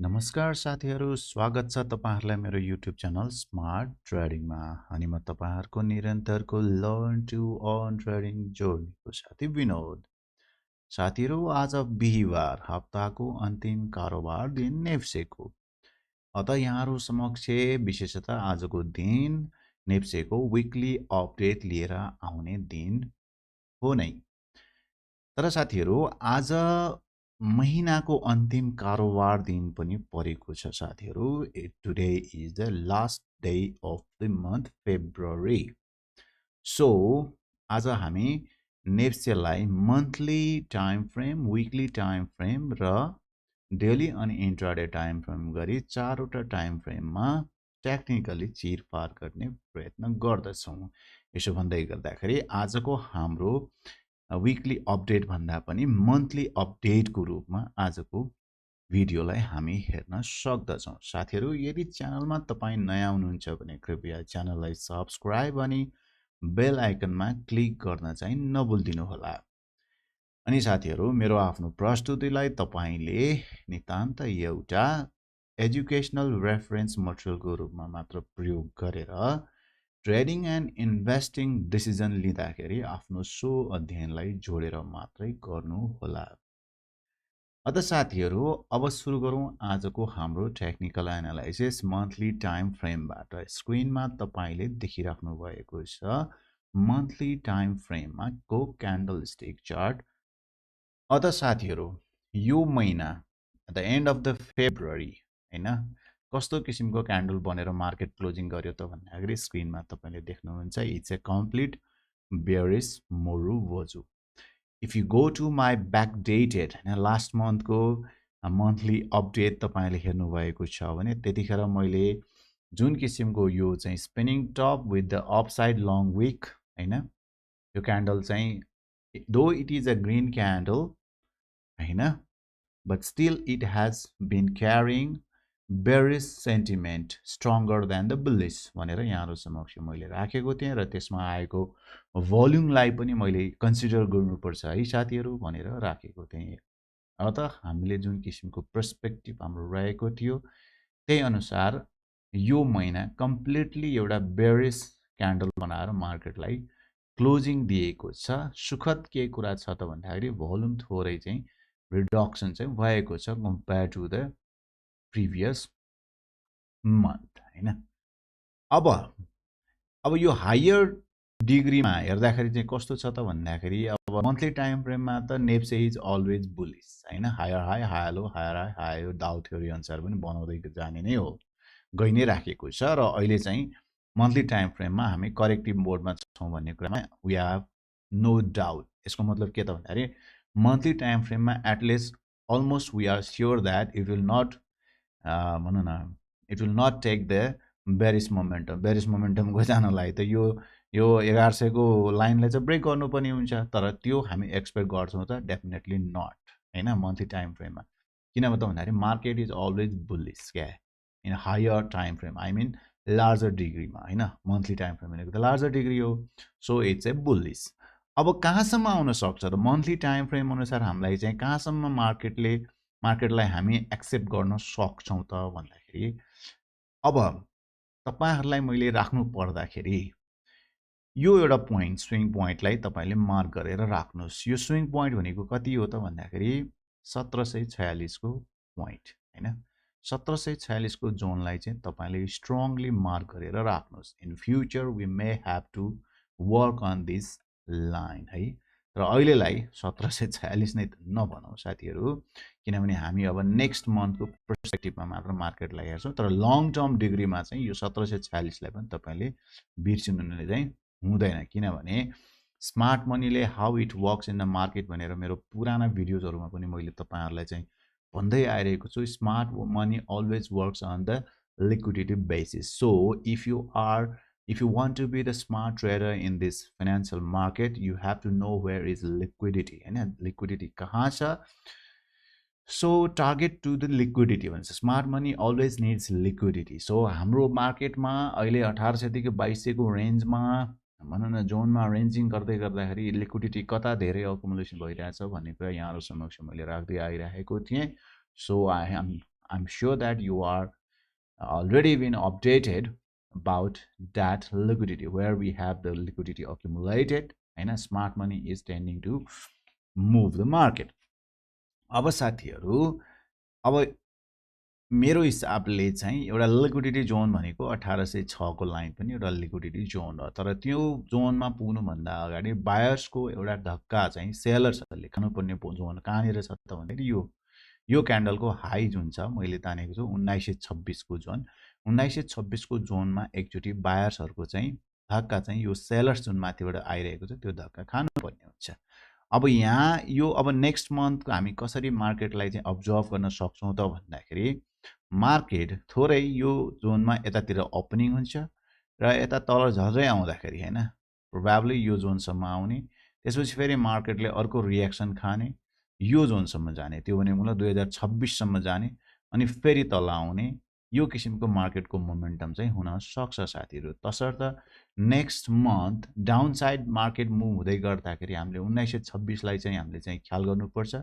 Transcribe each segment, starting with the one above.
नमस्कार साथीहरू, स्वागत छ तपाईहरुलाई मेरो YouTube च्यानल स्मार्ट ट्रेडिङमा। अनि म तपाईहरुको निरन्तरको लर्न टु अर्न ट्रेडिङ जर्नीको साथी विनोद। साथीहरू, आज बिहीबार, हप्ताको अन्तिम कारोबार दिन नेप्सेको। अत यहाँहरु समक्ष विशेषतः आजको दिन नेप्सेको विकली अपडेट लिएर आउने दिन हो नै। तर साथीहरू, आज महिनाको अन्तिम कारोबार दिन पनि परेको छ साथीहरू। Today is the last day of the month February. So आज हामी नेप्सेलाई मन्थली टाइम फ्रेम, विकली टाइम फ्रेम र डेली अनि इन्ट्राडे टाइम फ्रेम गरी चारवटा टाइम फ्रेममा टेक्निकली चिरफार गर्ने प्रयत्न गर्दछौँ। यसो भन्दै गर्दाखेरि आजको हाम्रो विकली अपडेट भन्दा पनि मन्थली अपडेटको रूपमा आजको भिडियोलाई हामी हेर्न सक्दछौँ। साथीहरू, यदि च्यानलमा तपाईँ नयाँ हुनुहुन्छ भने कृपया च्यानललाई सब्स्क्राइब अनि बेल आइकनमा क्लिक गर्न चाहिँ नभुल्दिनु होला। अनि साथीहरू, मेरो आफ्नो प्रस्तुतिलाई तपाईले नितान्त एउटा एजुकेशनल रेफरेन्स मटेरियलको रूपमा मात्र प्रयोग गरेर ट्रेडिङ एन्ड इन्भेस्टिङ डिसिजन लिँदाखेरि आफ्नो सो अध्ययनलाई जोडेर मात्रै गर्नु होला। अत साथीहरू, अब सुरु गरौँ आजको हाम्रो टेक्निकल एनालाइसिस मन्थली टाइम फ्रेमबाट। स्क्रिनमा तपाईले देखिराख्नु भएको छ मन्थली टाइम फ्रेममा को क्यान्डल स्टिक चार्ट। अत साथीहरू, यो महिना at the end of the February हैन कस्तो किसिमको क्यान्डल बनेर मार्केट क्लोजिङ गर्यो त भन्दाखेरि स्क्रिनमा तपाईले देख्नुहुन्छ it's a complete bearish marubozu. If you go to my backdated last मन्थको मन्थली अपडेट तपाईले हेर्नु भएको छ भने त्यतिखेर मैले जुन किसिमको यो चाहिँ spinning top with the upside long wick हैन, यो क्यान्डल चाहिँ though it is a green candle हैन, but still it has been carrying bearish sentiment stronger than the bullish भनेर यहाँहरु समक्ष मैले राखेको थिएँ र त्यसमा आएको भोल्युमलाई पनि मैले कन्सिडर गर्नुपर्छ है साथीहरु भनेर राखेको थिएँ। अत हामीले जुन किसिमको पर्सपेक्टिभ हाम्रो रहेको थियो त्यही अनुसार यो महिना कम्प्लिटली एउटा बेयरिश क्यान्डल बनाएर मार्केटलाई क्लोजिङ दिएको छ। सुखद के कुरा छ त भन्दाखेरि भोल्युम थोरै चाहिँ रिडक्सन चाहिँ भएको छ compare to the previous month हैन। अब यो हायर डिग्रीमा हेर्दाखेरि चाहिँ कस्तो छ त भन्दाखेरि अब मन्थली टाइम फ्रेममा त नेप्से इज अलवेज बुलिश हैन, higher high higher low higher high higher Dow theory अनुसार पनि बनाउँदै जाने नै हो, गइ नै राखेको छ। र अहिले चाहिँ मन्थली टाइम फ्रेममा हामी करेक्टिभ मोडमा छौं भन्ने कुरामा वी हैव नो डाउट। यसको मतलब के त भन्दाखेरि monthly time frame ma at least almost we are sure that it will not it will not take the bearish momentum को जानलाई त यो 1100 को लाइनलाई चाहिँ ब्रेक गर्नुपर्ने हुन्छ, तर त्यो हामी एक्सपेक्ट गर्छौं त डेफिनेटली नट हैन मन्थली टाइम फ्रेममा। किन भन्दाखेरि मार्केट इज अलवेज बुलिश क्या in higher time frame, I mean larger डिग्रीमा हैन। मन्थली टाइम फ्रेम भनेको त लार्जर डिग्री हो, सो इट्स ए बुलिश। अब कहाँसम्म आउन सक्छ त मन्थली टाइम फ्रेम अनुसार हामीलाई चाहिँ कहाँसम्म मार्केटलाई हामी एक्सेप्ट गर्न सक्छौं त भन्दाखेरि अब तपाईहरुलाई मैले राख्नु पर्दाखेरि यो एउटा पोइन्ट स्विङ पोइन्टलाई तपाईले मार्क गरेर राख्नुस्। यो स्विङ पोइन्ट भनेको कति हो त भन्दाखेरि 1746 को पोइन्ट हैन। 1746 को जोनलाई चाहिँ तपाईले स्ट्रङली मार्क गरेर राख्नुस्। In future we may have to work on this line है। र अहिलेलाई 1746 नै नभनौं साथीहरु, किनभने हामी अब नेक्स्ट मन्थको पर्सपेक्टिभमा मात्र मार्केटलाई हेर्छौं। तर लङ टर्म डिग्रीमा चाहिँ यो 1746 लाई पनि तपाईले बिर्सिनु चाहिँ हुँदैन, किनभने स्मार्ट मनीले how it works in the market भनेर मेरो पुराना भिडियोजहरुमा पनि मैले तपाईहरुलाई चाहिँ भन्दै आइरहेको छु। Smart money always works on the liquidity basis. So if you want to be the smart trader in this financial market, you have to know where is liquidity and liquidity kaha cha. So target to the liquidity भन्छ। Smart money always needs liquidity. So हाम्रो मार्केटमा अहिले 1800 देखि 2200 को रेन्जमा भनौं न जोनमा रेन्जिङ गर्दै गर्दाखेरि लिक्विडिटी कता धेरै अकुमुलेसन भइरहेछ भन्ने कुरा यहाँहरु समक्ष मैले राख्दै आइरहेको थिएँ। So I'm sure that you are already been updated about that liquidity, where we have the liquidity accumulated and smart money is tending to move the market. अब साथीहरू, अब मेरो हिसाबले चाहिँ एउटा लिक्विडिटी जोन भनेको 1806 को लाइन पनि एउटा लिक्विडिटी जोन हो, तर त्यो जोनमा पुग्नुभन्दा अगाडि बायर्सको एउटा धक्का चाहिँ सेलर्सहरूले खानुपर्ने जोन कहाँनिर छ त भन्दाखेरि यो क्यान्डलको हाई जुन छ मैले तानेको छु 1926 को जोन, 1926 को जोनमा एकचोटि बायर्सहरूको चाहिँ धक्का चाहिँ यो सेलर्स जुन माथिबाट आइरहेको छ त्यो धक्का खानुपर्ने हुन्छ। अब यहाँ यो अब नेक्स्ट मन्थको हामी कसरी मार्केटलाई चाहिँ अब्जर्भ गर्न सक्छौँ त भन्दाखेरि मार्केट थोरै यो जोनमा यतातिर ओपनिङ हुन्छ र यता तल झर्दै आउँदाखेरि हैन प्रोबेबली यो जोनसम्म आउने, त्यसपछि फेरि मार्केटले अर्को रिएक्सन खाने, यो जोनसम्म जाने, त्यो भनेको मतलब 2026 सम्म जाने अनि फेरि तल आउने, यो किसिमको मार्केटको मोमेन्टम चाहिँ हुन सक्छ साथीहरु। तसर्थ next month down side market move हुँदै गर्दाखेरि हामीले 1926 लाई चाहिँ हामीले चाहिँ ख्याल गर्नुपर्छ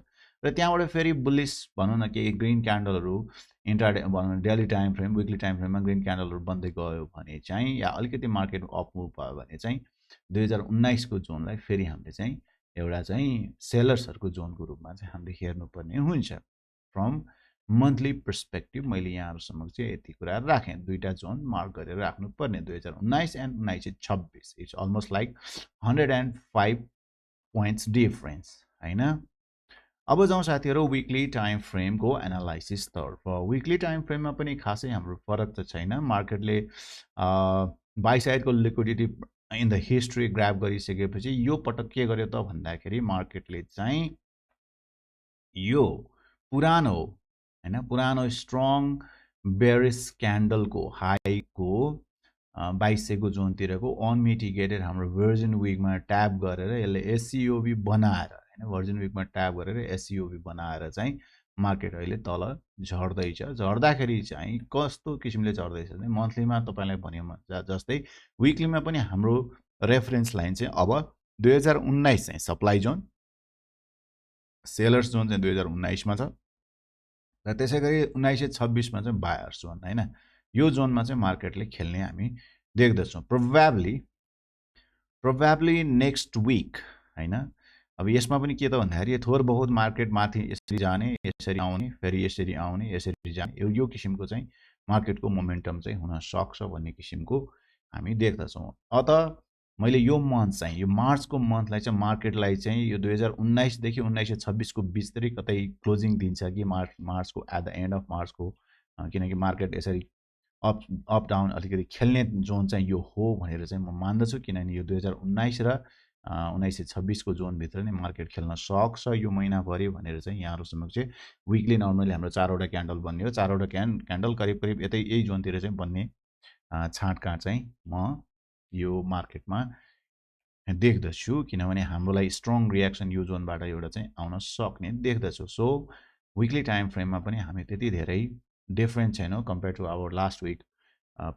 र त्यहाँबाट फेरि बुलिश भनौँ न के ग्रीन क्यान्डलहरु इन्ट्राडे भनौँ डेली टाइम फ्रेम विकली टाइम फ्रेममा ग्रीन क्यान्डलहरु बन्दै गयो भने चाहिँ या अलिकति मार्केट अप मुभ भयो भने चाहिँ 2019 को जोनलाई फेरि हामीले चाहिँ एउटा चाहिँ सेलर्सहरुको जोनको रूपमा चाहिँ हामीले हेर्नुपर्ने हुन्छ। फ्रम मन्थली पर्सपेक्टिभ मैले यहाँहरु समक्ष चाहिँ यति कुरा राखेँ, दुईटा जोन मार्क गरेर राख्नुपर्ने 2019 and 1926। It's almost like 105 points difference हैन। अब जाउँ साथीहरु विकली टाइम फ्रेमको एनालाइसिस तर्फ। विकली टाइम फ्रेममा पनि खासै हाम्रो फरक त छैन, मार्केटले बाइ साइडको लिक्विडिटी इन द हिस्ट्री ग्राब गरिसकेपछि यो पटक के गर्यो त भन्दाखेरि मार्केटले चाहिँ यो पुरानो हैन पुरानो स्ट्रङ बेरिश क्यान्डलको हाईको 2200 को जोनतिरको अनमिटिगेटेड हाम्रो भर्जिन विकमा ट्याप गरेर यसले एससिओबी बनाएर हैन भर्जिन विकमा ट्याप गरेर एससिओबी बनाएर चाहिँ मार्केट अहिले तल झर्दैछ। झर्दाखेरि चाहिँ कस्तो किसिमले झर्दैछ भने मन्थलीमा तपाईलाई भने जस्तै विकलीमा पनि हाम्रो रेफरेन्स लाइन चाहिँ अब 2019 चाहिँ सप्लाई जोन, सेलर्स जोन चाहिँ 2019 मा छ र त्यसैगरी 1926 मा चाहिँ बायर्स जोन हैन, यो जोनमा चाहिँ मार्केटले खेल्ने हामी देख्दछौँ। प्रोबेबली नेक्स्ट वीक हैन। अब यसमा पनि के त भन्दाखेरि थोर बहुत मार्केट माथि यसरी जाने, यसरी आउने, फेरि यसरी आउने, यसरी जाने, यो किसिमको चाहिँ मार्केटको मोमेन्टम चाहिँ हुन सक्छ भन्ने किसिमको हामी देख्दछौँ। अत मैले यो मन्थ चाहिँ यो मार्चको मन्थलाई चाहिँ मार्केटलाई चाहिँ यो 2019 देखि 1926 को बीचतिर कतै क्लोजिङ दिन्छ कि मार्चको एट द एन्ड अफ मार्चको, किनकि मार्केट यसरी अप डाउन अलिकति खेल्ने जोन चाहिँ यो हो भनेर चाहिँ म मान्दछु, किनभने यो 2019 र 1926 को जोन भित्र नै मार्केट खेल्न सक्छ यो महिनाभरि भनेर चाहिँ यहाँहरु समक्ष विकली नर्मली हाम्रो चारवटा क्यान्डल बन्ने हो, चारवटा क्यान्डल करिब करिब यही जोनतिर चाहिँ बन्ने छाटकाट चाहिँ म यो मार्केटमा देख्दछु, किनभने हामीलाई स्ट्रङ रिएक्सन यो जोनबाट एउटा चाहिँ आउन सक्ने देख्दछु। सो विकली टाइम फ्रेममा पनि हामी त्यति धेरै डिफरेन्ट छैनौं compare to our last week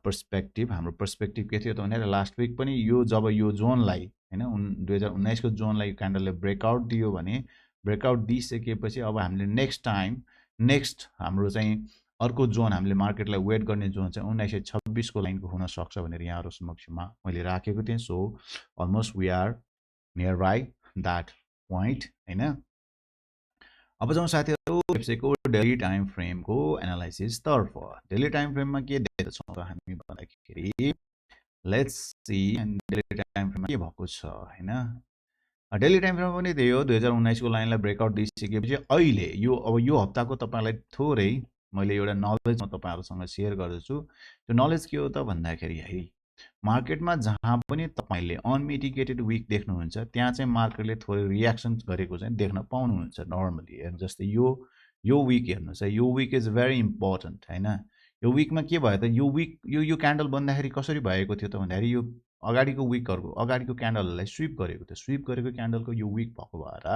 perspective. हाम्रो पर्सपेक्टिभ के थियो त भने लास्ट विक पनि यो जब यो जोनलाई हैन 2019 को जोनलाई क्यान्डलले ब्रेकआउट दियो भने ब्रेकआउट दिइसकेपछि अब हामीले नेक्स्ट हाम्रो चाहिँ अर्को जोन हामीले मार्केटलाई वेट गर्ने जोन चाहिँ 1926 को लाइनको हुन सक्छ भनेर यहाँहरु समक्षमा मैले राखेको थिएँ। So almost we are near by that point हैन। अब जाउँ साथीहरु नेप्सेको डेली टाइम फ्रेमको एनालाइसिस तर्फ। डेली टाइम फ्रेममा के देख्छौं त हामी भन्दाखेरि लेट्स सी डेली टाइम फ्रेममा के भएको छ हैन। डेली टाइम फ्रेममा पनि त्यही हो, 2019 को लाइनलाई ब्रेकआउट दिइसकेपछि अहिले अब यो हप्ताको तपाईलाई थोरै मैले एउटा नलेज म तपाईहरुसँग शेयर गर्दछु। त्यो नलेज के हो त भन्दाखेरि है मार्केटमा जहाँ पनि तपाईले अनमिटिगेटेड विक देख्नुहुन्छ त्यहाँ चाहिँ मार्केटले थोरै रिएक्सन गरेको चाहिँ देख्न पाउनुहुन्छ नर्मली। जस्तै यो विक हेर्नुस् है, यो विक इज भेरी इम्पोर्टेन्ट हैन। यो विकमा के भयो त यो क्यान्डल बन्दाखेरि कसरी भएको थियो त भन्दाखेरि यो अगाडिको विकहरुको अगाडिको क्यान्डलहरुलाई स्विप गरेको थियो, स्विप गरेको क्यान्डलको यो विक भएको भएर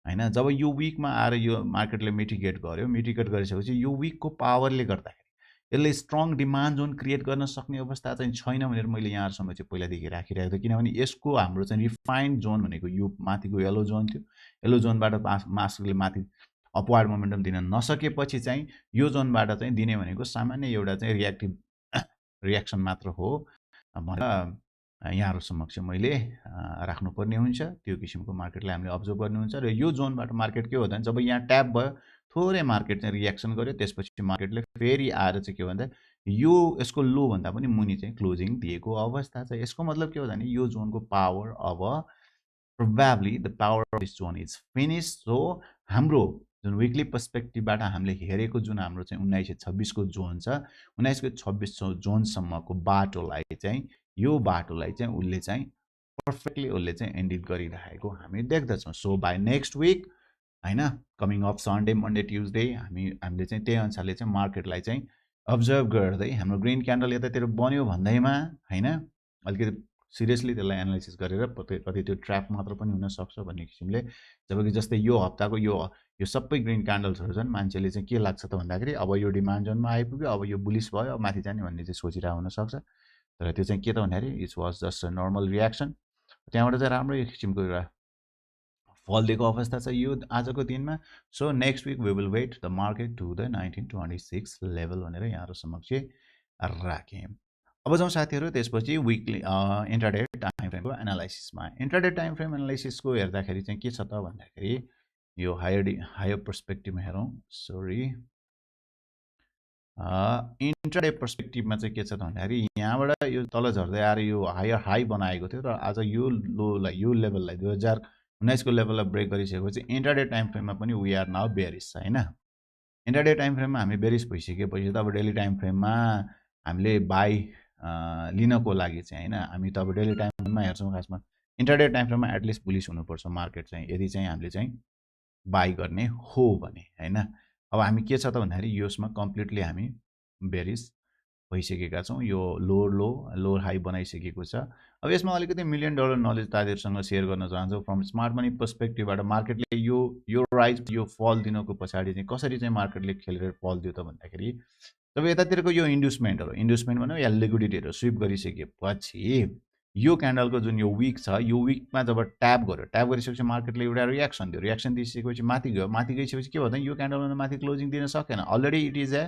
हैन जब यो विकमा आएर यो मार्केटले मिटिगेट गर्यो, मिटिगेट गरिसकेपछि यो विकको पावरले गर्दाखेरि यसले स्ट्रङ डिमान्ड जोन क्रिएट गर्न सक्ने अवस्था चाहिँ छैन भनेर मैले यहाँहरुसँग चाहिँ पहिलादेखि राखिरहेको थिएँ, किनभने यसको हाम्रो चाहिँ रिफाइन्ड जोन भनेको यो माथिको येलो जोन थियो। येलो जोनबाट मार्केटले माथि अपवार्ड मोमेन्टम दिन नसकेपछि चाहिँ यो जोनबाट चाहिँ दिने भनेको सामान्य एउटा चाहिँ रियाक्टिभ रियाक्सन मात्र हो भनेर यहाँहरु समक्ष मैले राख्नुपर्ने हुन्छ। त्यो किसिमको मार्केटलाई हामीले अब्जर्भ गर्नु हुन्छ र यो जोनबाट मार्केट के हो भने जब यहाँ ट्याप भयो थोरै मार्केट चाहिँ रियाक्सन गर्यो त्यसपछि मार्केटले फेरि आएर चाहिँ के भन्दा यो यसको लो भन्दा पनि मुनि चाहिँ क्लोजिङ दिएको अवस्था छ। यसको मतलब के हो भने यो जोनको पावर अब probably the power of this zone is finished. So हाम्रो जुन विकली पर्सपेक्टिभबाट हामीले हेरेको जुन हाम्रो चाहिँ 1926 को जोन छ 1926 जोनसम्मको बाटोलाई चाहिँ यो बाटोलाई चाहिँ उसले चाहिँ पर्फेक्टली उसले चाहिँ एन्डिट गरिरहेको हामी देख्दछौँ। सो बाइ नेक्स्ट विक हैन coming of Sunday Monday Tuesday हामीले चाहिँ त्यही अनुसारले चाहिँ मार्केटलाई चाहिँ अब्जर्भ गर्दै हाम्रो ग्रीन क्यान्डल यतातिर बन्यो भन्दैमा हैन अलिकति सिरियसली त्यसलाई एनालाइसिस गरेर कति त्यो ट्र्याप मात्र पनि हुन सक्छ भन्ने किसिमले जबकि जस्तै यो हप्ताको यो सबै ग्रीन क्यान्डल्सहरु छन् मान्छेले चाहिँ के लाग्छ त भन्दाखेरि अब यो डिमान्ड जोनमा आइपुग्यो अब यो बुलिश भयो अब माथि जाने भन्ने चाहिँ सोचिरहेको हुन सक्छ। तर त्यो चाहिँ के त भन्दाखेरि it was just a normal reaction. त्यहाँबाट चाहिँ राम्रो एक किसिमको एउटा फल दिएको अवस्था छ यो आजको दिनमा। So next week we will wait the market to the 1926 level भनेर यहाँहरु समक्ष राखेँ। अब जाउँ साथीहरु त्यसपछि विकली इन्ट्राडे टाइम फ्रेमको एनालाइसिसमा। इन्ट्राडे टाइम फ्रेम एनालाइसिसको हेर्दाखेरि चाहिँ के छ त भन्दाखेरि यो हायर पर्सपेक्टिभमा हेरौँ। सरी इन्ट्राडे पर्सपेक्टिभमा चाहिँ के छ त भन्दाखेरि यहाँबाट यो तल झर्दै आएर यो हायर हाई बनाएको थियो र आज यो लोलाई यो लेभललाई 2019 को लेभललाई ब्रेक गरिसकेपछि इन्ट्राडे टाइम फ्रेममा पनि वी आर नाउ बेयरिश हैन। इन्ट्राडे टाइम फ्रेममा हामी बेयरिश भइसकेपछि त अब डेली टाइम फ्रेममा हामीले बाई लिनको लागि चाहिँ हैन हामी त अब डेली टाइम फ्रेममा हेर्छौं खासमा इन्ट्राडे टाइम फ्रेममा एटलिस्ट बुलिश हुनुपर्छ मार्केट चाहिँ यदि चाहिँ हामीले चाहिँ बाई गर्ने हो भने हैन। अब हामी के छ त भन्दाखेरि यसमा कम्प्लिटली हामी बेयरिश भइसकेका छौं। यो लोअर हाई बनाइसकेको छ। अब यसमा अलिकति मिलियन डलर नलेज तादिरसँग शेयर गर्न चाहन्छु फ्रम स्मार्ट मनी पर्सपेक्टिभबाट मार्केटले यो राइज यो फल दिनको पछाडी चाहिँ कसरी चाहिँ मार्केटले खेलेर फल दियो त भन्दाखेरि जब यतातिरको यो इन्ड्युसमेन्ट भनौँ या लिक्विडिटीहरु स्विप गरिसकेपछि यो क्यान्डलको जुन यो विक छ यो विकमा जब ट्याप गरिसकेपछि मार्केटले एउटा रियाक्सन दियो। रियाक्सन दिइसकेपछि माथि गयो। माथि गइसकेपछि के भयो त यो क्यान्डलमा माथि क्लोजिङ दिन सकेन। Already it is a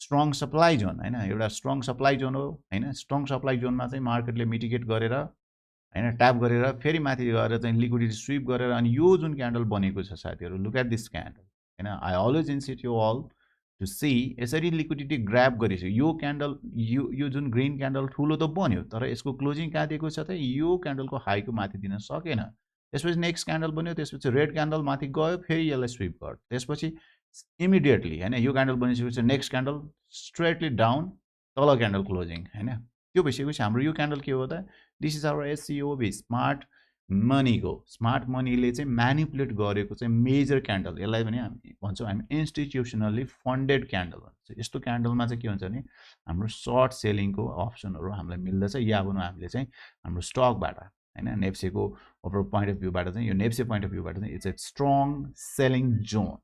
strong supply John हैन एउटा स्ट्रङ सप्लाई जोन हो हैन। स्ट्रङ सप्लाई जोनमा चाहिँ मार्केटले मिटिगेट गरेर हैन ट्याप गरेर फेरि माथि गएर चाहिँ लिक्विडिटी स्विप गरेर अनि यो जुन क्यान्डल बनेको छ साथीहरु लुक एट दिस क्यान्डल हैन। I always insist you all to see यसरी लिक्विडिटी ग्र्याब गरिसक्यो यो क्यान्डल यो जुन ग्रीन क्यान्डल ठुलो त बन्यो तर यसको क्लोजिङ कहाँ दिएको छ त यो क्यान्डलको हाईको माथि दिन सकेन। त्यसपछि नेक्स्ट क्यान्डल बन्यो त्यसपछि रेड क्यान्डल माथि गयो फेरि यसलाई स्विप गर्यो त्यसपछि इमिडिएटली हैन यो क्यान्डल बनिसकेपछि नेक्स्ट क्यान्डल स्ट्रेटली डाउन तल क्यान्डल क्लोजिङ हैन। त्यो भइसकेपछि हाम्रो यो क्यान्डल के हो त दिस इज आवर एससीओबी स्मार्ट मनीले चाहिँ म्यानिपुलेट गरेको चाहिँ मेजर क्यान्डल यसलाई पनि हामी भन्छौँ हामी इन्स्टिट्युसनली फन्डेड क्यान्डल भन्छ। यस्तो क्यान्डलमा चाहिँ के हुन्छ भने हाम्रो सर्ट सेलिङको अप्सनहरु हामीलाई मिल्दछ या भनौँ हामीले चाहिँ हाम्रो स्टकबाट हैन नेप्सेको ओभर पोइन्ट अफ भ्यूबाट चाहिँ यो नेप्से पोइन्ट अफ भ्यूबाट चाहिँ it's a strong selling zone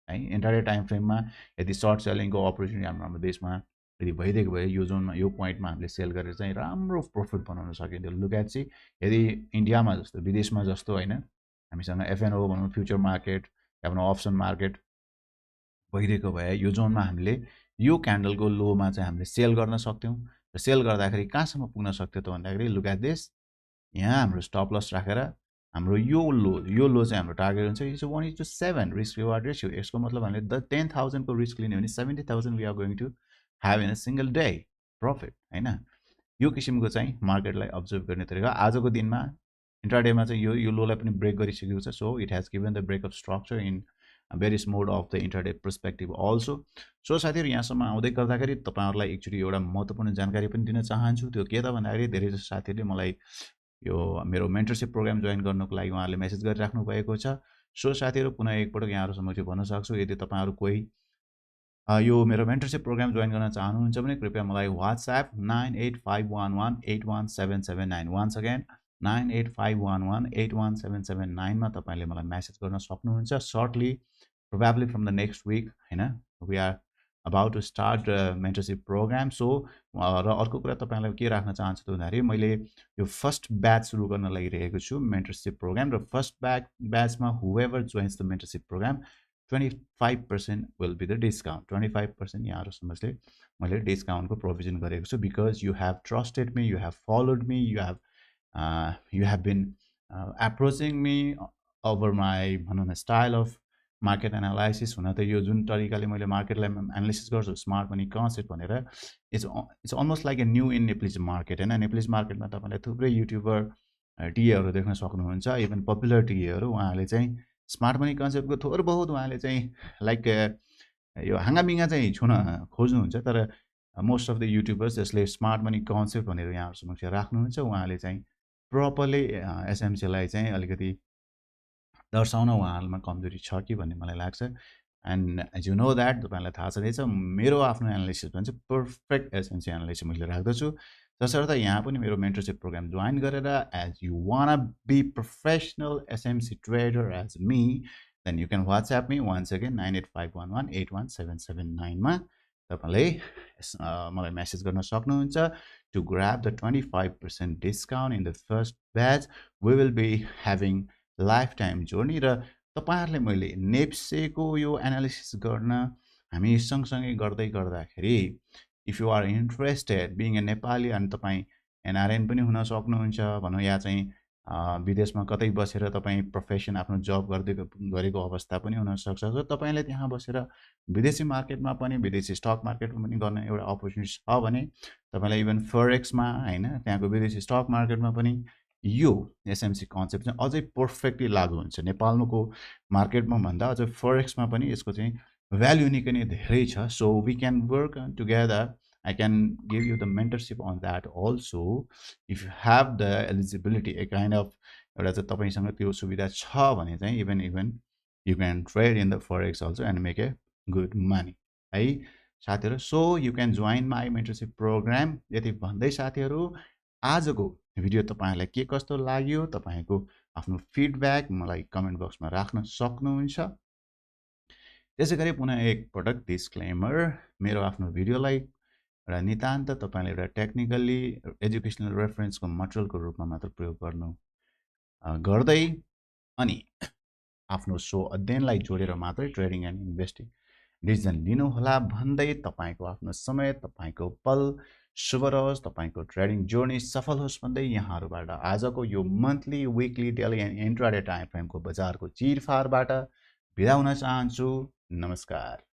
है। इन्टायर टाइम फ्रेममा यदि सर्ट सेलिङको अपर्च्युनिटी हाम्रो देशमा यदि भइदिएको भए यो जोनमा यो पोइन्टमा हामीले सेल गरेर चाहिँ राम्रो प्रफिट बनाउन सकिन्थ्यो। लुक एट सी यदि इन्डियामा जस्तो विदेशमा जस्तो हैन हामीसँग एफएनओ भनौँ फ्युचर मार्केट या भनौँ अप्सन मार्केट भइदिएको भए यो जोनमा हामीले यो क्यान्डलको लोमा चाहिँ हामीले सेल गर्न सक्थ्यौं र सेल गर्दाखेरि कहाँसम्म पुग्न सक्थ्यो त भन्दाखेरि लुक एट दिस यहाँ हाम्रो स्टप लस राखेर हाम्रो यो लो चाहिँ हाम्रो टार्गेट हुन्छ इज 1:7 रिस्क रिवार्ड रेशियो। यसको मतलब हामीले 10,000 को रिस्क लिने भने 70,000 we are going to have in a single day profit हैन। यो किसिमको चाहिँ मार्केटलाई अब्जर्भ गर्ने तरिका आजको दिनमा इन्ट्राडेमा चाहिँ यो लोलाई पनि ब्रेक गरिसकेको छ। So it has given the break of structure in bearish mode of the intraday perspective also. So साथीहरु यहाँसम्म आउँदै गर्दाखेरि तपाईहरुलाई एकचोटी एउटा महत्त्वपूर्ण जानकारी पनि दिन चाहन्छु। त्यो के त भन्दाखेरि धेरै जसो साथीहरुले मलाई यो मेरो मेन्टरशिप प्रोग्राम जोइन गर्नको लागि उहाँहरुले मेसेज गरिराख्नु भएको छ। सो साथीहरु पुनः एकपटक यहाँहरु समक्ष भन्न सक्छु यदि तपाईहरु कोही यो मेरो मेन्टरशिप प्रोग्राम जोइन गर्न चाहनुहुन्छ भने कृपया मलाई WhatsApp 9851181779 वन्स अगेन 9851181779 मा तपाईले मलाई मेसेज गर्न सक्नुहुन्छ। Shortly probably from the next week हैन we are about to start mentorship programme. So र अर्को कुरा तपाईलाई के राख्न चाहन्छु त भन्दाखेरि मैले यो फर्स्ट ब्याच सुरु गर्न लागिरहेको छु मेन्टरशिप प्रोग्राम र फर्स्ट ब्याचमा whoever joins the mentorship programme 25% will be the discount. 25% यहाँहरु समझले मैले डिस्काउन्टको प्रोभिजन गरेको छु because you have trusted me, you have followed me, you have been approaching me over my भनौं न style of market analysis. हुन त यो जुन तरिकाले मैले मार्केटलाई एनालिसिस गर्छु स्मार्ट मनी कन्सेप्ट भनेर it's almost like a new in Nepalese market हैन. Nepalese मार्केटमा तपाईले थुप्रै युट्युबर टीहरु देख्न सक्नुहुन्छ. इभन पपुलर टीहरु उहाँले चाहिँ स्मार्ट मनी कन्सेप्टको थोर बहुत उहाँले चाहिँ लाइक यो हाँगामिङ्गा चाहिँ छुन खोज्नुहुन्छ. तर मोस्ट अफ द युट्युबर्स जसले स्मार्ट मनी कन्सेप्ट भनेर यहाँहरु समक्ष राख्नुहुन्छ उहाँले चाहिँ प्रपरली एसएमसी लाई चाहिँ अलिकति दर्शाउन उहाँहरुमा कमजोरी छ कि भन्ने मलाई लाग्छ. And as you know that तपाईलाई थाहा छँदैछ मेरो आफ्नो एनालिसिस भने चाहिँ पर्फेक्ट एसएमसी एनालिसिस मैले राख्दछु. तसर्थ यहाँ पनि मेरो मेन्टरशिप प्रोग्राम जोइन गरेर as you wanna be professional SMC trader as me then you can WhatsApp me once again 9851181779 मा तपाईले मलाई मेसेज गर्न सक्नुहुन्छ to grab the 25% discount in the first batch. We will be having lifetime journey र तपाईहरुले मैले नेप्सेको यो analysis गर्न हामी सँगसँगै गर्दै गर्दाखेरि if you are interested being a Nepali and तपाई एनआरएन पनि हुन सक्नुहुन्छ भनौं या चाहिँ विदेशमा कतै बसेर तपाई प्रोफेसन आफ्नो जब गरेको अवस्था पनि हुन सक्छ. सो तपाईले त्यहाँ बसेर विदेशी मार्केटमा पनि विदेशी स्टक मार्केटमा पनि गर्ने एउटा अपर्चुनिटी छ भने तपाईलाई इभन फोरेक्स मा हैन त्यहाँको विदेशी स्टक मार्केटमा पनि यो एसएमसी कन्सेप्ट चाहिँ अझै पर्फेक्टली लागू हुन्छ. नेपालको मार्केटमा भन्दा अझै फोरेक्समा पनि यसको चाहिँ भ्यालु निकै नै धेरै छ. So we can work together. I can give you the mentorship on that also if you have the eligibility a kind of एउटा चाहिँ तपाईसँग त्यो सुविधा छ भने चाहिँ even you can trade in the forex also and make a good money है साथीहरु. so you can join my mentorship program. यति भन्दै साथीहरु आजको भिडियो तपाईहरुलाई के कस्तो लाग्यो तपाईको आफ्नो फिडब्याक मलाई कमेन्ट बक्समा राख्न सक्नुहुन्छ. त्यसैगरी पुनः एक पटक डिस्क्लेमर मेरो आफ्नो भिडियोलाई र नितान्त तपाईले एउटा टेक्निकली एजुकेशनल रेफरेन्सको मटेरियलको रूपमा मात्र प्रयोग गर्दै अनि आफ्नो सो अध्ययनलाई जोडेर मात्रै ट्रेडिङ एन्ड इन्भेस्टिङ डिसिजन लिनु होला भन्दै तपाईको आफ्नो समय तपाईको पल शुभ रहोस्. तपाईको ट्रेडिङ जर्नी सफल होस् भन्दै यहाँहरुबाट आजको यो monthly weekly daily and intraday time फ्रेमको बजारको चिरफारबाट बिदा हुन चाहन्छु. नमस्कार.